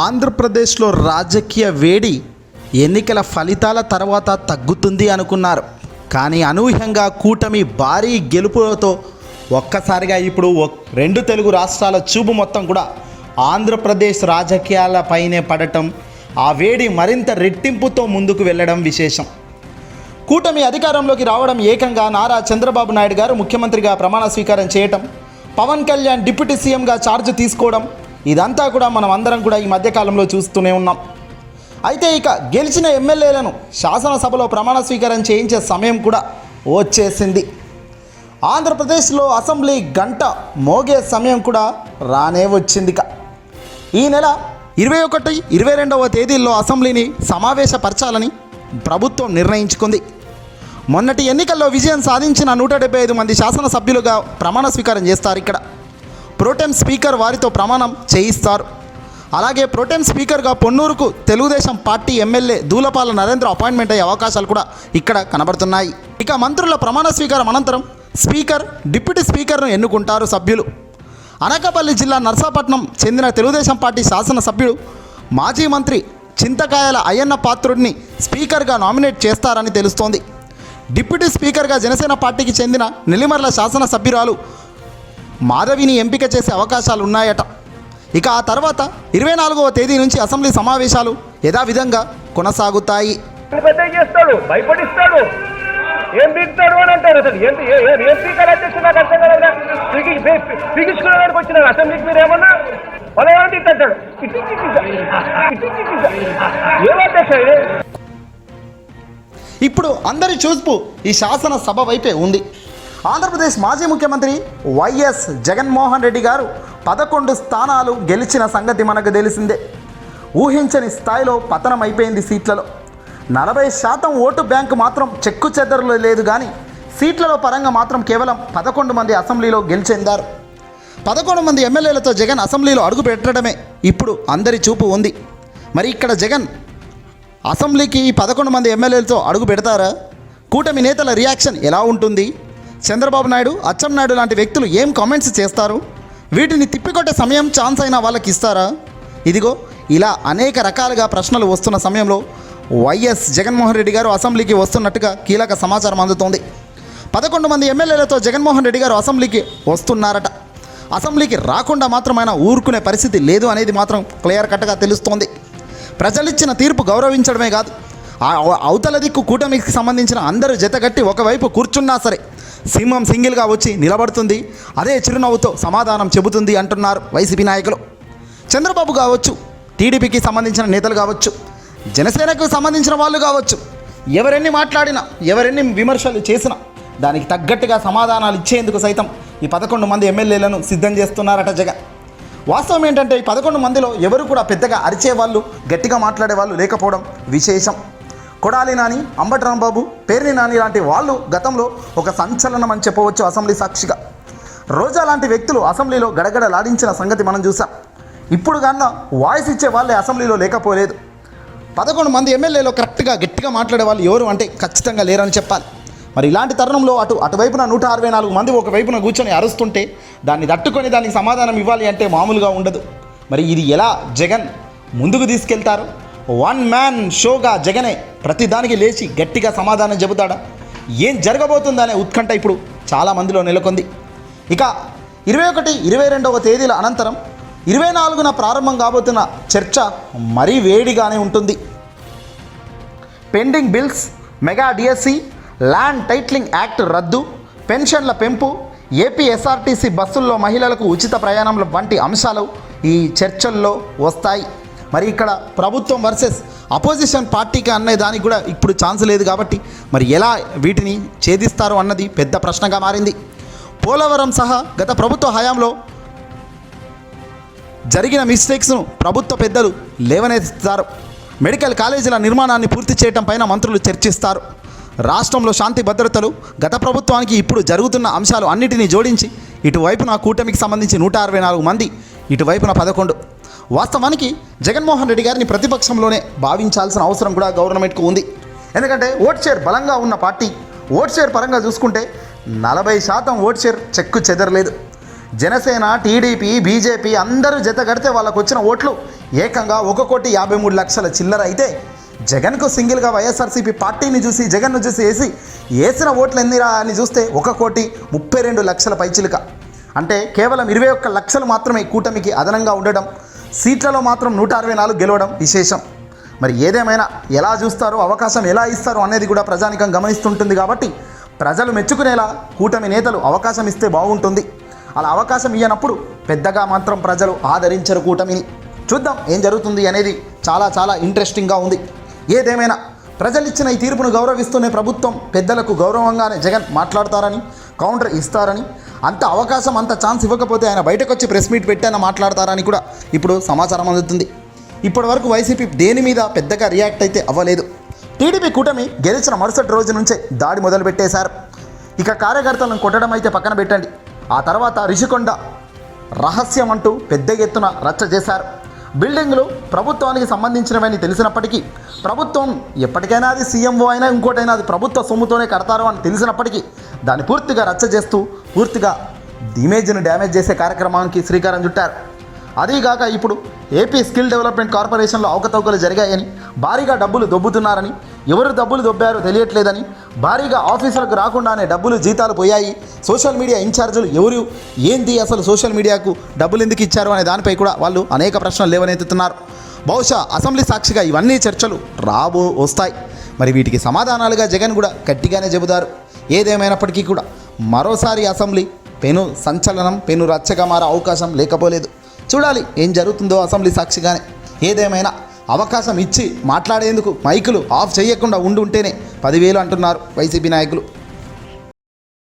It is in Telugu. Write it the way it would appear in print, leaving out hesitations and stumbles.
ఆంధ్రప్రదేశ్లో రాజకీయ వేడి ఎన్నికల ఫలితాల తర్వాత తగ్గుతుంది అనుకున్నారు. కానీ అనూహ్యంగా కూటమి భారీ గెలుపులతో ఒక్కసారిగా ఇప్పుడు రెండు తెలుగు రాష్ట్రాల చూపు మొత్తం కూడా ఆంధ్రప్రదేశ్ రాజకీయాలపైనే పడటం, ఆ వేడి మరింత రెట్టింపుతో ముందుకు వెళ్ళడం విశేషం. కూటమి అధికారంలోకి రావడం, ఏకంగా నారా చంద్రబాబు నాయుడు గారు ముఖ్యమంత్రిగా ప్రమాణ స్వీకారం చేయటం, పవన్ కళ్యాణ్ డిప్యూటీ సీఎంగా ఛార్జ్ తీసుకోవడం, ఇదంతా కూడా మనం అందరం కూడా ఈ మధ్యకాలంలో చూస్తూనే ఉన్నాం. అయితే ఇక గెలిచిన ఎమ్మెల్యేలను శాసనసభలో ప్రమాణ స్వీకారం చేయించే సమయం కూడా వచ్చేసింది. ఆంధ్రప్రదేశ్లో అసెంబ్లీ గంట మోగే సమయం కూడా రానే వచ్చింది. ఈ నెల 21, 22వ తేదీల్లో అసెంబ్లీని సమావేశపరచాలని ప్రభుత్వం నిర్ణయించుకుంది. మొన్నటి ఎన్నికల్లో విజయం సాధించిన 175 మంది శాసనసభ్యులుగా ప్రమాణ స్వీకారం చేస్తారు. ఇక్కడ ప్రోటెం స్పీకర్ వారితో ప్రమాణం చేయిస్తారు. అలాగే ప్రోటెం స్పీకర్గా పొన్నూరుకు Telugu Desam party MLA Dhulipala Narendra appointment అయ్యే అవకాశాలు కూడా ఇక్కడ కనబడుతున్నాయి. ఇక మంత్రుల ప్రమాణ స్వీకారం అనంతరం స్పీకర్, డిప్యూటీ స్పీకర్ను ఎన్నుకుంటారు సభ్యులు. అనకాపల్లి జిల్లా నర్సాపట్నం చెందిన తెలుగుదేశం పార్టీ శాసనసభ్యుడు, మాజీ మంత్రి చింతకాయల అయ్యన్న పాత్రుడిని స్పీకర్గా నామినేట్ చేస్తారని తెలుస్తోంది. డిప్యూటీ స్పీకర్గా జనసేన పార్టీకి చెందిన నెల్లిమర్ల శాసనసభ్యురాలు మాధవిని ఎంపిక చేసే అవకాశాలు ఉన్నాయట. ఇక ఆ తర్వాత 24వ తేదీ నుంచి అసెంబ్లీ సమావేశాలు యథావిధంగా కొనసాగుతాయి. భయపడిస్తాడు, ఏం పీకుతాడు అని అంటారు. అసలు ఏం పీకాలి అధ్యక్ష, నాకు అర్థం కదా. పీకించుకోవడానికి వచ్చినారు అసెంబ్లీకి, మీరు ఏమన్నా పదవాంటి అంటాడు. ఏమధ్యక్ష ఇది? ఇప్పుడు అందరి చూపు ఈ శాసనసభ వైపే ఉంది. ఆంధ్రప్రదేశ్ మాజీ ముఖ్యమంత్రి వైఎస్ జగన్మోహన్ రెడ్డి గారు 11 స్థానాలు గెలిచిన సంగతి మనకు తెలిసిందే. ఊహించని స్థాయిలో పతనం అయిపోయింది సీట్లలో. 40% ఓటు బ్యాంకు మాత్రం చెక్కు చెదరలు లేదు, కానీ సీట్లలో పరంగా మాత్రం కేవలం 11 మంది అసెంబ్లీలో గెలిచెందారు. 11 మంది ఎమ్మెల్యేలతో జగన్ అసెంబ్లీలో అడుగు పెట్టడమే ఇప్పుడు అందరి చూపు ఉంది. మరి ఇక్కడ జగన్ అసెంబ్లీకి ఈ 11 మంది ఎమ్మెల్యేలతో అడుగు పెడతారా? కూటమి నేతల రియాక్షన్ ఎలా ఉంటుంది? చంద్రబాబు నాయుడు, అచ్చెన్నాయుడు లాంటి వ్యక్తులు ఏం కామెంట్స్ చేస్తారు? వీటిని తిప్పికొట్టే సమయం, ఛాన్స్ అయినా వాళ్ళకి ఇస్తారా? ఇదిగో ఇలా అనేక రకాలుగా ప్రశ్నలు వస్తున్న సమయంలో వైఎస్ జగన్మోహన్ రెడ్డి గారు అసెంబ్లీకి వస్తున్నట్టుగా కీలక సమాచారం అందుతోంది. 11 మంది ఎమ్మెల్యేలతో జగన్మోహన్ రెడ్డి గారు అసెంబ్లీకి వస్తున్నారట. అసెంబ్లీకి రాకుండా మాత్రం ఆయన ఊరుకునే పరిస్థితి లేదు అనేది మాత్రం క్లియర్ కట్గా తెలుస్తోంది. ప్రజలిచ్చిన తీర్పు గౌరవించడమే కాదు, అవతల దిక్కు కూటమికి సంబంధించిన అందరూ జతగట్టి ఒకవైపు కూర్చున్నా సరే సింహం సింగిల్గా వచ్చి నిలబడుతుంది, అదే చిరునవ్వుతో సమాధానం చెబుతుంది అంటున్నారు వైసీపీ నాయకులు. చంద్రబాబు కావచ్చు, టీడీపీకి సంబంధించిన నేతలు కావచ్చు, జనసేనకు సంబంధించిన వాళ్ళు కావచ్చు, ఎవరెన్ని మాట్లాడినా, ఎవరెన్ని విమర్శలు చేసినా దానికి తగ్గట్టుగా సమాధానాలు ఇచ్చేందుకు సైతం ఈ 11 మంది ఎమ్మెల్యేలను సిద్ధం చేస్తున్నారట జగన్. వాస్తవం ఏంటంటే ఈ 11 మందిలో ఎవరు కూడా పెద్దగా అరిచేవాళ్ళు, గట్టిగా మాట్లాడే వాళ్ళు లేకపోవడం విశేషం. కొడాలి నాని, అంబటి రాంబాబు, పేర్ని నాని లాంటి వాళ్ళు గతంలో ఒక సంచలనం అని చెప్పవచ్చు అసెంబ్లీ సాక్షిగా. రోజా లాంటి వ్యక్తులు అసెంబ్లీలో గడగడలాడించిన సంగతి మనం చూసాం. ఇప్పుడు కన్నా వాయిస్ ఇచ్చే వాళ్ళే అసెంబ్లీలో లేకపోలేదు. 11 మంది ఎమ్మెల్యేలో కరెక్ట్గా గట్టిగా మాట్లాడే వాళ్ళు ఎవరు అంటే ఖచ్చితంగా లేరని చెప్పాలి. మరి ఇలాంటి తరుణంలో అటువైపున 164 మంది ఒకవైపున కూర్చొని అరుస్తుంటే దాన్ని తట్టుకొని దానికి సమాధానం ఇవ్వాలి అంటే మామూలుగా ఉండదు. మరి ఇది ఎలా జగన్ ముందుకు తీసుకెళ్తారు? వన్ మ్యాన్ షోగా జగనే ప్రతిదానికి లేచి గట్టిగా సమాధానం చెబుతాడా? ఏం జరగబోతుందనే ఉత్కంఠ ఇప్పుడు చాలామందిలో నెలకొంది. ఇక 21, 22వ తేదీల అనంతరం 24న ప్రారంభం కాబోతున్న చర్చ మరీ వేడిగానే ఉంటుంది. Pending bills, mega DSC, land titling act రద్దు, పెన్షన్ల పెంపు, ఏపీ ఎస్ఆర్టీసీ బస్సుల్లో మహిళలకు ఉచిత ప్రయాణంల వంటి అంశాలు ఈ చర్చల్లో వస్తాయి. మరి ఇక్కడ ప్రభుత్వం వర్సెస్ అపోజిషన్ పార్టీకి అనే దానికి కూడా ఇప్పుడు ఛాన్స్ లేదు కాబట్టి మరి ఎలా వీటిని ఛేదిస్తారు అన్నది పెద్ద ప్రశ్నగా మారింది. పోలవరం సహా గత ప్రభుత్వ హయాంలో జరిగిన మిస్టేక్స్ను ప్రభుత్వ పెద్దలు లేవనెత్తుతారు. మెడికల్ కాలేజీల నిర్మాణాన్ని పూర్తి చేయడం పైన మంత్రులు చర్చిస్తారు. రాష్ట్రంలో శాంతి భద్రతలు, గత ప్రభుత్వానికి ఇప్పుడు జరుగుతున్న అంశాలు అన్నిటినీ జోడించి ఇటువైపున కూటమికి సంబంధించి 164 మంది, ఇటువైపున 11. వాస్తవానికి జగన్మోహన్ రెడ్డి గారిని ప్రతిపక్షంలోనే భావించాల్సిన అవసరం కూడా గవర్నమెంట్కు ఉంది. ఎందుకంటే ఓట్ షేర్ బలంగా ఉన్న పార్టీ. ఓట్ షేర్ పరంగా చూసుకుంటే 40% ఓట్ షేర్ చెక్కు చెదరలేదు. జనసేన, టీడీపీ, బీజేపీ అందరూ జత కడితే వాళ్ళకు వచ్చిన ఓట్లు ఏకంగా 1,53,00,000 చిల్లర అయితే జగన్కు సింగిల్గా వైఎస్ఆర్సీపీ పార్టీని చూసి జగన్ను చూసి వేసిన ఓట్లు ఎన్నిరా అని చూస్తే 1,32,00,000 పైచిలుక. అంటే కేవలం 21 లక్షలు మాత్రమే కూటమికి అదనంగా ఉండడం, సీట్లలో మాత్రం 164 గెలవడం విశేషం. మరి ఏదేమైనా ఎలా చూస్తారో, అవకాశం ఎలా ఇస్తారో అనేది కూడా ప్రజానికం గమనిస్తుంటుంది. కాబట్టి ప్రజలు మెచ్చుకునేలా కూటమి నేతలు అవకాశం ఇస్తే బాగుంటుంది. అలా అవకాశం ఇవ్వనప్పుడు పెద్దగా మాత్రం ప్రజలు ఆదరించరు కూటమిని. చూద్దాం ఏం జరుగుతుంది అనేది చాలా చాలా ఇంట్రెస్టింగ్గా ఉంది. ఏదేమైనా ప్రజలు ఇచ్చిన ఈ తీర్పును గౌరవిస్తూనే ప్రభుత్వం పెద్దలకు గౌరవంగానే జగన్ మాట్లాడతారని, కౌంటర్ ఇస్తారని, అంత అవకాశం అంత ఛాన్స్ ఇవ్వకపోతే ఆయన బయటకు వచ్చి ప్రెస్ మీట్ పెట్టైనా మాట్లాడతారని కూడా ఇప్పుడు సమాచారం అందుతుంది. ఇప్పటి వరకు వైసీపీ దేని మీద పెద్దగా రియాక్ట్ అయితే అవ్వలేదు. టీడీపీ కూటమి గెలిచిన మరుసటి రోజు నుంచే దాడి మొదలుపెట్టేశారు. ఇక కార్యకర్తలను కొట్టడం అయితే పక్కన పెట్టండి, ఆ తర్వాత రిషికొండ రహస్యం అంటూ పెద్ద ఎత్తున రచ్చ చేశారు. బిల్డింగ్లు ప్రభుత్వానికి సంబంధించినవని తెలిసినప్పటికీ, ప్రభుత్వం ఎప్పటికైనా అది సీఎంఓ అయినా ఇంకోటైనా అది ప్రభుత్వ సొమ్ముతోనే కడతారు అని తెలిసినప్పటికీ దాన్ని పూర్తిగా రచ్చ చేస్తూ పూర్తిగా ఇమేజ్ను డ్యామేజ్ చేసే కార్యక్రమానికి శ్రీకారం చుట్టారు. అదీగాక ఇప్పుడు ఏపీ స్కిల్ డెవలప్మెంట్ కార్పొరేషన్లో అవకతవకలు జరిగాయని, భారీగా డబ్బులు దొబ్బుతున్నారని, ఎవరు డబ్బులు దొబ్బారో తెలియట్లేదని, భారీగా ఆఫీసులకు రాకుండానే డబ్బులు జీతాలు పోయాయి, సోషల్ మీడియా ఇన్ఛార్జీలు ఎవరు, ఏంటి అసలు సోషల్ మీడియాకు డబ్బులు ఎందుకు ఇచ్చారు అనే దానిపై కూడా వాళ్ళు అనేక ప్రశ్నలు లేవనెత్తుతున్నారు. బహుశా అసెంబ్లీ సాక్షిగా ఇవన్నీ చర్చలు వస్తాయి. మరి వీటికి సమాధానాలుగా జగన్ కూడా గట్టిగానే చెబుతారు. ఏదేమైనప్పటికీ కూడా మరోసారి అసెంబ్లీ పెను సంచలనం, పెను రచ్చగా మారే అవకాశం లేకపోలేదు. చూడాలి ఏం జరుగుతుందో అసెంబ్లీ సాక్షిగానే. ఏదేమైనా అవకాశం ఇచ్చి మాట్లాడేందుకు మైకులు ఆఫ్ చేయకుండా ఉంటేనే 10,000 అంటున్నారు వైసీపీ నాయకులు.